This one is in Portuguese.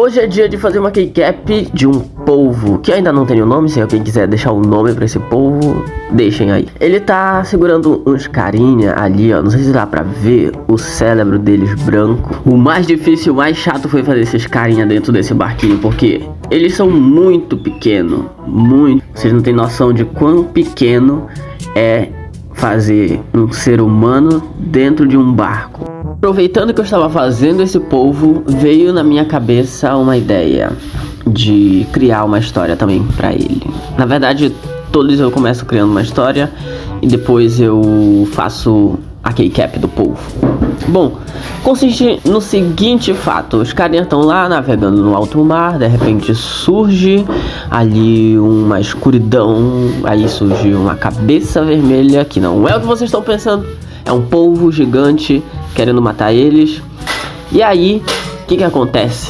Hoje é dia de fazer uma keycap de um polvo, que ainda não tem o nome. Se alguém quiser deixar o nome pra esse polvo, deixem aí. Ele tá segurando uns carinha ali, ó. Não sei se dá pra ver o cérebro deles branco. O mais difícil, o mais chato foi fazer esses carinha dentro desse barquinho, porque eles são muito pequenos, muito. Vocês não têm noção de quão pequeno é fazer um ser humano dentro de um barco. Aproveitando que eu estava fazendo esse polvo, veio na minha cabeça uma ideia de criar uma história também pra ele. Na verdade, todos eu começo criando uma história e depois eu faço a keycap do polvo. Bom, consiste no seguinte fato: os carinhas estão lá navegando no alto mar, de repente surge ali uma escuridão, aí surge uma cabeça vermelha, que não é o que vocês estão pensando, é um polvo gigante querendo matar eles. E aí, o que acontece?